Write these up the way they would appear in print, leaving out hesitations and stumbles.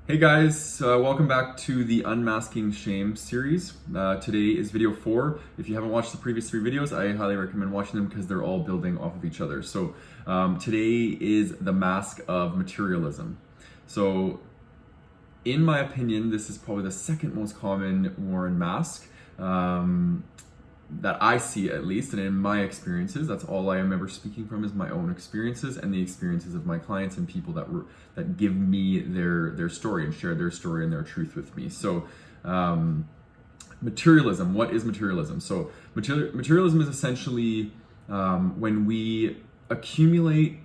Hey guys, welcome back to the Unmasking Shame series. Today is video 4. If you haven't watched the previous 3 videos, I highly recommend watching them because they're all building off of each other. So today is the Mask of Materialism. So in my opinion, this is probably the second most common worn mask that I see, at least, and in my experiences. That's all I am ever speaking from, is my own experiences and the experiences of my clients and people that give me their story and share their story and their truth with me. So materialism, what is materialism? So materialism is essentially when we accumulate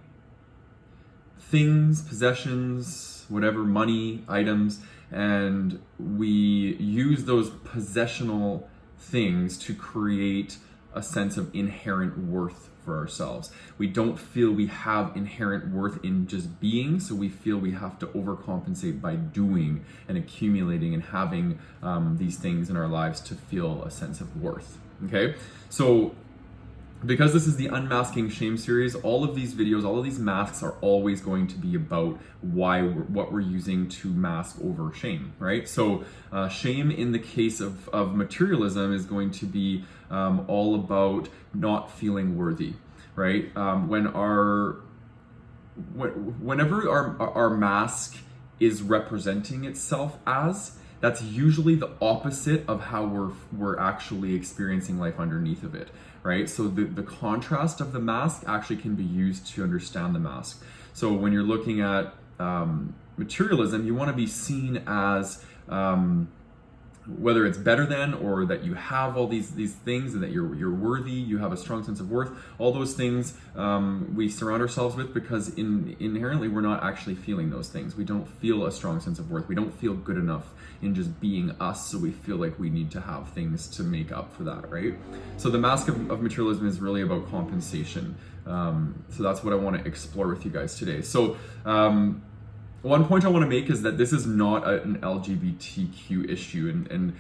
things, possessions, whatever, money, items, and we use those possessional things to create a sense of inherent worth for ourselves. We don't feel we have inherent worth in just being, so we feel we have to overcompensate by doing and accumulating and having these things in our lives to feel a sense of worth. Okay, so because this is the Unmasking Shame series, all of these videos, all of these masks are always going to be about what we're using to mask over shame, right? So shame in the case of materialism is going to be all about not feeling worthy, right? Whenever our mask is representing itself as, that's usually the opposite of how we're actually experiencing life underneath of it, right? So the contrast of the mask actually can be used to understand the mask. So when you're looking at materialism, you want to be seen as whether it's better than, or that you have all these things and that you're worthy, you have a strong sense of worth. All those things we surround ourselves with because inherently we're not actually feeling those things. We don't feel a strong sense of worth. We don't feel good enough in just being us, so we feel like we need to have things to make up for that, right? So the mask of materialism is really about compensation. So that's what I want to explore with you guys today. So one point I want to make is that this is not an LGBTQ issue, and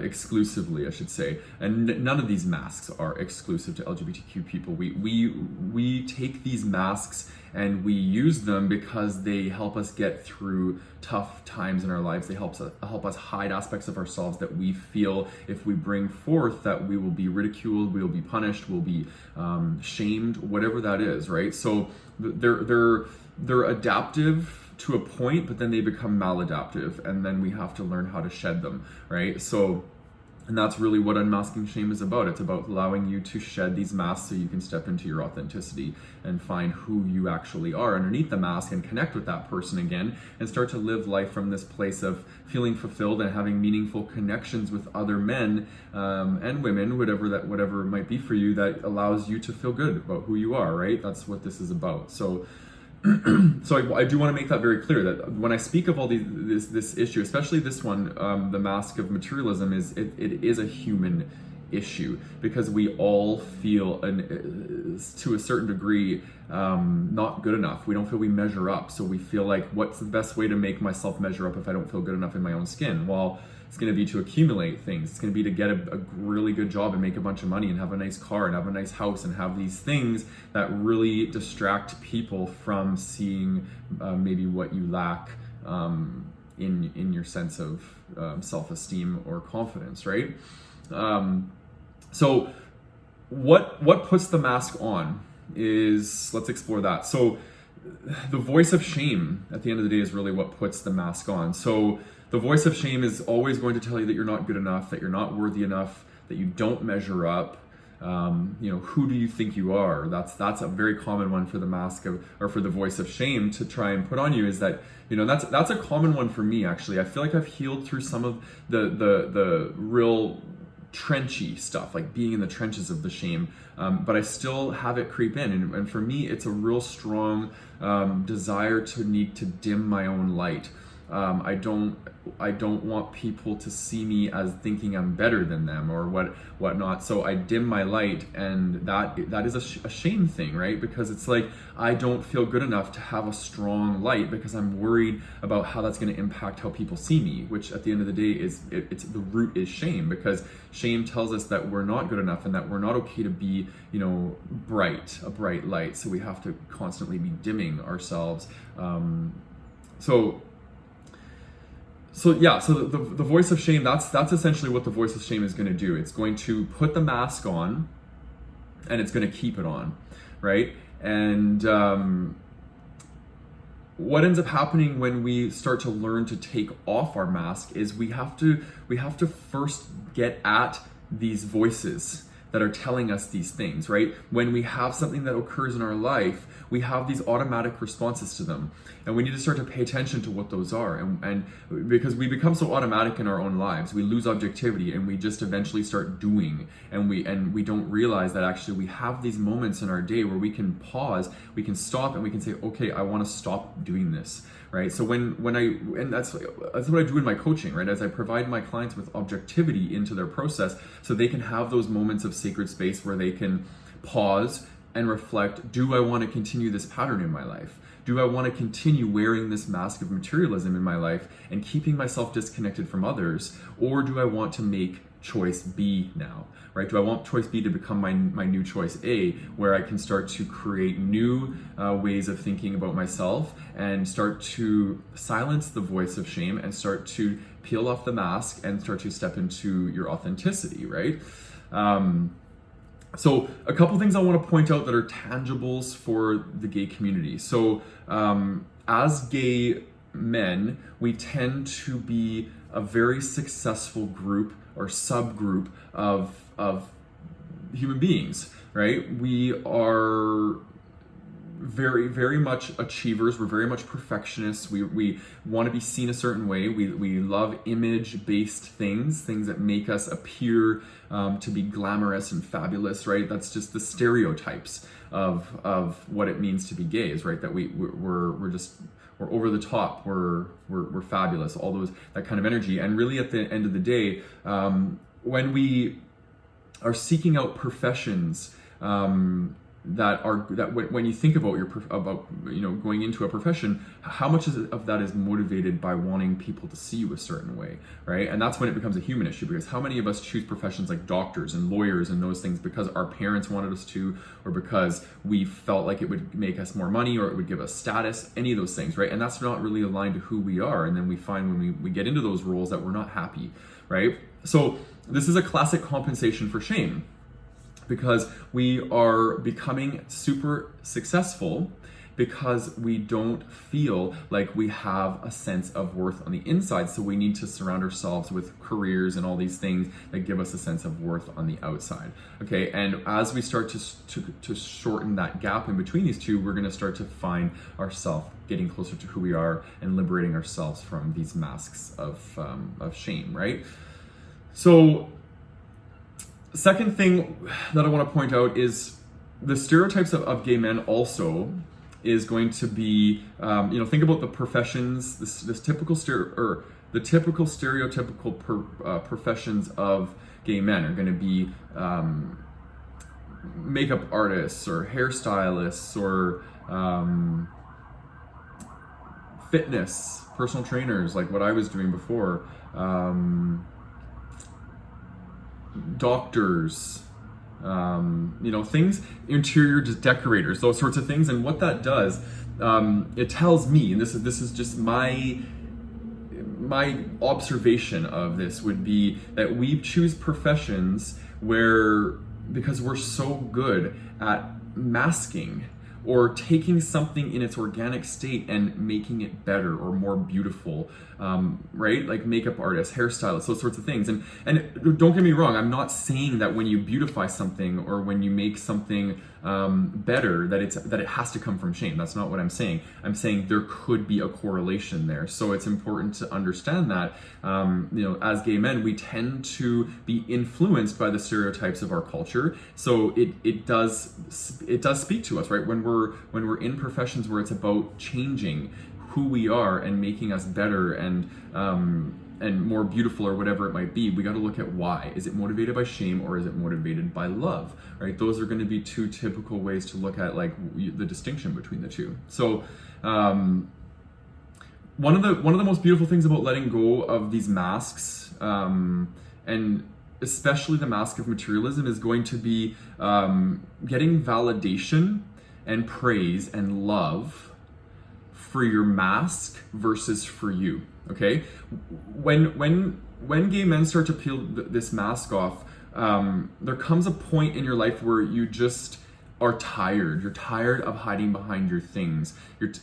exclusively, I should say. And none of these masks are exclusive to LGBTQ people. We take these masks and we use them because they help us get through tough times in our lives. They help us hide aspects of ourselves that we feel if we bring forth that we will be ridiculed, we will be punished, we'll be shamed, whatever that is, right? So they're adaptive to a point, but then they become maladaptive, and then we have to learn how to shed them, right? So, and that's really what Unmasking Shame is about. It's about allowing you to shed these masks so you can step into your authenticity and find who you actually are underneath the mask and connect with that person again and start to live life from this place of feeling fulfilled and having meaningful connections with other men and women, whatever it might be for you, that allows you to feel good about who you are, right? That's what this is about. So so I do want to make that very clear, that when I speak of all this issue, especially this one, the mask of materialism, it is a human issue, because we all feel to a certain degree not good enough. We don't feel we measure up, so we feel like, what's the best way to make myself measure up if I don't feel good enough in my own skin? Well, it's going to be to accumulate things. It's going to be to get a really good job and make a bunch of money and have a nice car and have a nice house and have these things that really distract people from seeing maybe what you lack in your sense of self-esteem or confidence, right? So what puts the mask on is, let's explore that. So the voice of shame at the end of the day is really what puts the mask on. So the voice of shame is always going to tell you that you're not good enough, that you're not worthy enough, that you don't measure up. Who do you think you are? That's a very common one for the mask of, or for the voice of shame to try and put on you, is that, that's a common one for me, actually. I feel like I've healed through some of the real trenchy stuff, like being in the trenches of the shame, but I still have it creep in, and for me it's a real strong desire to need to dim my own light. I don't want people to see me as thinking I'm better than them or whatnot. So I dim my light, and that is a shame thing, right? Because it's like, I don't feel good enough to have a strong light because I'm worried about how that's going to impact how people see me, which at the end of the day is it's the root is shame, because shame tells us that we're not good enough and that we're not okay to be, a bright light. So we have to constantly be dimming ourselves. So the voice of shame, that's essentially what the voice of shame is going to do. It's going to put the mask on, and it's going to keep it on, right? And what ends up happening when we start to learn to take off our mask is we have to first get at these voices that are telling us these things, right? When we have something that occurs in our life, we have these automatic responses to them. And we need to start to pay attention to what those are. And because we become so automatic in our own lives, we lose objectivity and we just eventually start doing. And we don't realize that actually we have these moments in our day where we can pause, we can stop, and we can say, okay, I want to stop doing this. Right. So that's what I do in my coaching, right? As I provide my clients with objectivity into their process so they can have those moments of sacred space where they can pause and reflect, do I want to continue this pattern in my life? Do I want to continue wearing this mask of materialism in my life and keeping myself disconnected from others? Or do I want to make choice B now, right? Do I want choice B to become my new choice A, where I can start to create new ways of thinking about myself and start to silence the voice of shame and start to peel off the mask and start to step into your authenticity, right? So a couple things I want to point out that are tangibles for the gay community. So as gay men, we tend to be a very successful group or subgroup of human beings, right? We are very, very much achievers. We're very much perfectionists. We want to be seen a certain way. We love image-based things that make us appear to be glamorous and fabulous, right? That's just the stereotypes of what it means to be gays, right? That we're over the top, we're fabulous, all that kind of energy. And really at the end of the day, when we are seeking out professions when you think about going into a profession, how much of that is motivated by wanting people to see you a certain way, right? And that's when it becomes a human issue, because how many of us choose professions like doctors and lawyers and those things because our parents wanted us to, or because we felt like it would make us more money or it would give us status, any of those things, right? And that's not really aligned to who we are. And then we find when we get into those roles that we're not happy, right? So this is a classic compensation for shame, because we are becoming super successful because we don't feel like we have a sense of worth on the inside. So we need to surround ourselves with careers and all these things that give us a sense of worth on the outside. Okay, and as we start to shorten that gap in between these two, we're going to start to find ourselves getting closer to who we are and liberating ourselves from these masks of shame, right? So second thing that I want to point out is the stereotypes of gay men also is going to be, think about the professions, the typical stereotypical professions of gay men are going to be makeup artists or hairstylists or fitness, personal trainers, like what I was doing before, doctors, things, interior decorators, those sorts of things. And what that does, it tells me, and this is just my observation of this, would be that we choose professions because we're so good at masking or taking something in its organic state and making it better or more beautiful, right? Like makeup artists, hairstylists, those sorts of things. And don't get me wrong, I'm not saying that when you beautify something or when you make something better, that it has to come from shame. That's not what I'm saying. I'm saying there could be a correlation there. So it's important to understand that, as gay men, we tend to be influenced by the stereotypes of our culture. So it does speak to us, right? When we're in professions where it's about changing who we are and making us better and more beautiful or whatever it might be, we got to look at why. Is it motivated by shame or is it motivated by love, right? Those are going to be two typical ways to look at the distinction between the two. So one of the most beautiful things about letting go of these masks, and especially the mask of materialism, is going to be getting validation and praise and love for your mask versus for you. Okay, when gay men start to peel this mask off, there comes a point in your life where you just are tired. You're tired of hiding behind your things.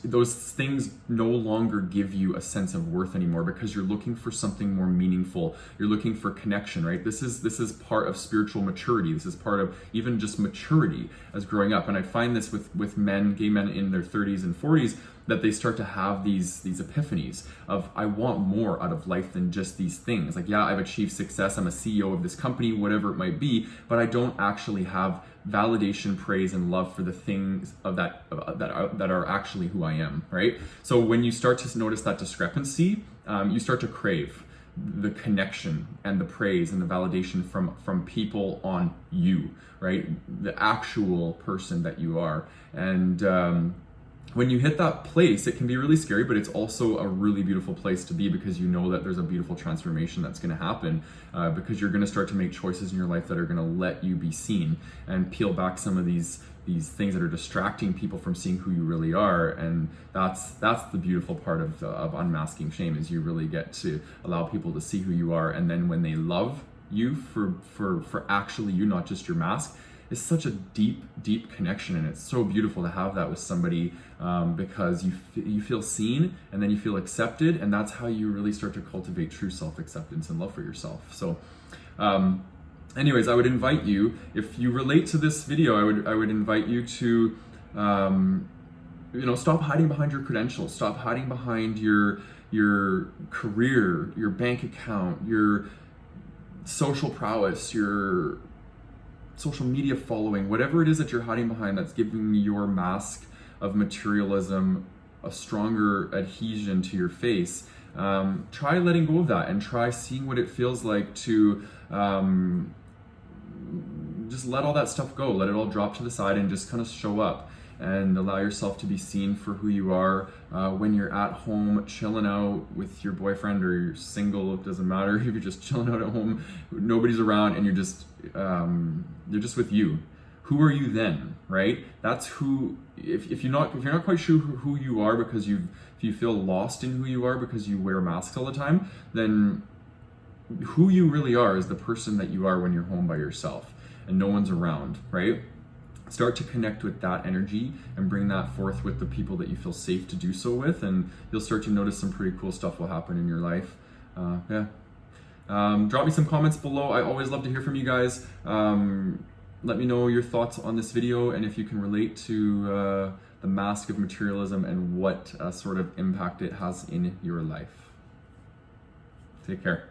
Those things no longer give you a sense of worth anymore, because you're looking for something more meaningful. You're looking for connection, right? This is part of spiritual maturity. This is part of even just maturity as growing up. And I find this with men, gay men in their 30s and 40s, that they start to have these epiphanies of, I want more out of life than just these things. Like, yeah, I've achieved success, I'm a CEO of this company, whatever it might be, but I don't actually have validation, praise, and love for the things of that are actually who I am, right? So when you start to notice that discrepancy, you start to crave the connection and the praise and the validation from people on you, right? The actual person that you are. And when you hit that place, it can be really scary, but it's also a really beautiful place to be, because you know that there's a beautiful transformation that's going to happen, because you're going to start to make choices in your life that are going to let you be seen and peel back some of these things that are distracting people from seeing who you really are. And that's the beautiful part of unmasking shame, is you really get to allow people to see who you are. And then when they love you for actually you, not just your mask, it's such a deep connection, and it's so beautiful to have that with somebody, because you feel seen, and then you feel accepted, and that's how you really start to cultivate true self-acceptance and love for yourself. So anyways, I would invite you, if you relate to this video, I would invite you to stop hiding behind your credentials, stop hiding behind your career, your bank account, your social prowess, your social media following, whatever it is that you're hiding behind that's giving your mask of materialism a stronger adhesion to your face. Try letting go of that, and try seeing what it feels like to just let all that stuff go, let it all drop to the side, and just kind of show up and allow yourself to be seen for who you are. When you're at home chilling out with your boyfriend, or you're single, it doesn't matter if you're just chilling out at home, nobody's around, and you're just with you. Who are you then, right? That's who. If you're not quite sure who you are, because if you feel lost in who you are because you wear masks all the time, then who you really are is the person that you are when you're home by yourself and no one's around, right? Start to connect with that energy and bring that forth with the people that you feel safe to do so with, and you'll start to notice some pretty cool stuff will happen in your life. Drop me some comments below. I always love to hear from you guys. Let me know your thoughts on this video, and if you can relate to the Mask of Materialism and what sort of impact it has in your life. Take care.